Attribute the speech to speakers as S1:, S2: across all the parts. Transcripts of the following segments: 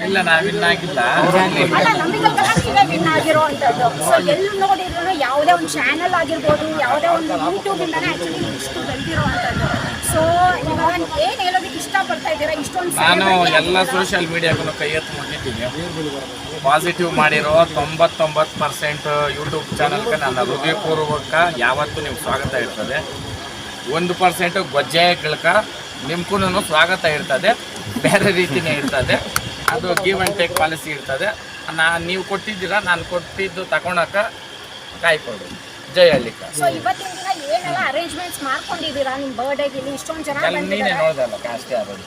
S1: ಇಲ್ಲ ನಾವು ವಿನ್ ಆಗಿಲ್ಲ.
S2: ಅಲ್ಲ ನಮಗೆಲ್ಲ ನೀವೇ ವಿನ್ ಆಗಿರೋವಂಥದ್ದು. ಸೊ ಎಲ್ಲಿ ನೋಡಿದ್ರು ಯಾವುದೇ ಒಂದು ಚಾನಲ್ ಆಗಿರ್ಬೋದು, ಯಾವುದೇ ಒಂದು ಯೂಟ್ಯೂಬಿಂದಾನೇ ಆ್ಯಕ್ಚುಲಿ ಇಷ್ಟು ಬೆಳೆದಿರೋವಂಥದ್ದು. ಸೊ ಇವಾಗ ಏನು ಹೇಳೋದಕ್ಕೆ ಇಷ್ಟಪಡ್ತಾ ಇದ್ದೀರಾ? ಇಷ್ಟೊಂದು
S1: ನಾನು ಎಲ್ಲ ಸೋಷಿಯಲ್ ಮೀಡಿಯಾಗೂ ಕೈ ಎತ್ತು ಮುಗಿದ್ದೀನಿ. ಪಾಸಿಟಿವ್ ಮಾಡಿರೋ 99% ಯೂಟ್ಯೂಬ್ ಚಾನಲ್ಗೆ ನನ್ನ ಹೃದಯಪೂರ್ವಕ ಯಾವತ್ತೂ ನಿಮ್ಗೆ ಸ್ವಾಗತ ಇರ್ತದೆ. 1% ಗೊಜ್ಜೆಗಳ್ಕ ನಿಮ್ಗೂ ಸ್ವಾಗತ ಇರ್ತದೆ. ಬೇರೆ ರೀತಿಯೇ ಇರ್ತದೆ. ಅದು ಗಿವ್ ಆ್ಯಂಡ್ ಟೇಕ್ ಪಾಲಿಸಿ ಇರ್ತದೆ. ನೀವು ಕೊಟ್ಟಿದ್ದೀರಾ, ನಾನು ಕೊಟ್ಟಿದ್ದು ತಗೊಳಕ್ಕೆ ಕಾಯ್ಕೊಡು. ಜೈ ಹಳ್ಳಿಕ.
S2: ಸೊ ಇವತ್ತಿನ ದಿನ ಏನೆಲ್ಲ ಅರೇಂಜ್ಮೆಂಟ್ಸ್ ಮಾಡ್ಕೊಂಡಿದ್ದೀರಾ ನಿಮ್ಮ ಬರ್ಡೇಗೆ? ಇಲ್ಲಿ ಇಷ್ಟೊಂದು ಜನ
S1: ನೀನೇ
S2: ಬಂದಿದ್ದಾರೆ.
S1: ನೋಡ್ದಲ್ಲ ಅಷ್ಟೇ ಆಗೋದು.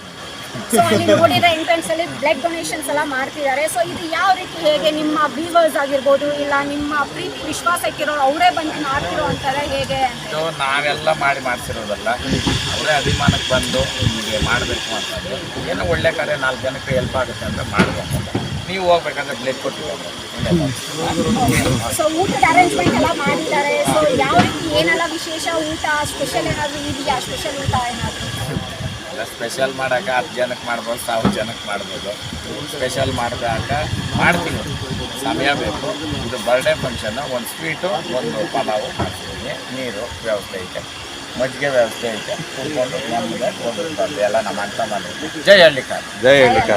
S2: ಸೊ ಅಲ್ಲಿ ನೋಡಿರೋ ಎಂಟ್ರೆನ್ಸ್ ಅಲ್ಲಿ ಬ್ಲಡ್ ಡೊನೇಷನ್ಸ್ ಎಲ್ಲ ಮಾಡ್ತಿದ್ದಾರೆ. ಸೊ ಇದು ಯಾವ ರೀತಿ, ಹೇಗೆ ನಿಮ್ಮ ವ್ಯೂವರ್ಸ್ ಆಗಿರ್ಬೋದು, ಇಲ್ಲ ನಿಮ್ಮ ಪ್ರೀತಿ ವಿಶ್ವಾಸ ಇಟ್ಟಿರೋರು ಅವರೇ ಬಂದು ಮಾಡ್ತಿರೋ ಅಂತಾರೆ ಹೇಗೆ?
S1: ಸೊ ನಾವೆಲ್ಲ ಮಾಡಿಸಿರೋದಲ್ಲ, ಅವರೇ ಅಭಿಮಾನಕ್ಕೆ ಬಂದು ನಿಮಗೆ ಮಾಡಬೇಕು ಅಂತಂದರೆ ಏನೋ ಒಳ್ಳೆ ಕಾರ್ಯ 4 ಜನಕ್ಕೆ ಹೆಲ್ಪ್ ಆಗುತ್ತೆ ಅಂದರೆ ಮಾಡಬೇಕು ಅಂತ. ನೀವು ಹೋಗ್ಬೇಕಂದ್ರೆ ಬ್ಲಡ್ ಕೊಟ್ಟಿದ್ದಾರೆ.
S2: ಸೊ ಊಟದ ಅರೇಂಜ್ಮೆಂಟ್ ಎಲ್ಲ ಮಾಡಿದ್ದಾರೆ. ಸೊ ಯಾವ ರೀತಿ, ಏನೆಲ್ಲ ವಿಶೇಷ ಊಟ, ಸ್ಪೆಷಲ್ ಏನಾದರೂ ಇದೆಯಾ? ಸ್ಪೆಷಲ್ ಊಟ ಏನಾದರೂ?
S1: ಎಲ್ಲ ಸ್ಪೆಷಲ್ ಮಾಡೋಕೆ 10 ಜನಕ್ಕೆ ಮಾಡ್ಬೋದು, 1000 ಜನಕ್ಕೆ ಮಾಡ್ಬೋದು. ಸ್ಪೆಷಲ್ ಮಾಡಿದಾಗ ಮಾಡ್ತೀನಿ, ಸಮಯ ಬೇಕು. ಇದು ಬರ್ಡೇ ಫಂಕ್ಷನ್ನು, ಒಂದು ಸ್ವೀಟು, ಒಂದು ಪಲಾವು ಮಾಡ್ತಿದ್ದೀನಿ. ನೀರು ವ್ಯವಸ್ಥೆ ಐತೆ, ಮಜ್ಜಿಗೆ ವ್ಯವಸ್ಥೆ ಐತೆ. ಕೂತ್ಕೊಂಡು ನಮಗೆ ಒಂದು ಎಲ್ಲ ನಮ್ಮ ಅಂತ ಮಾಡಿದ್ವಿ. ಜೈ ಹಳ್ಳಿಕ.
S3: ಜೈ ಹಳ್ಳಿಕ.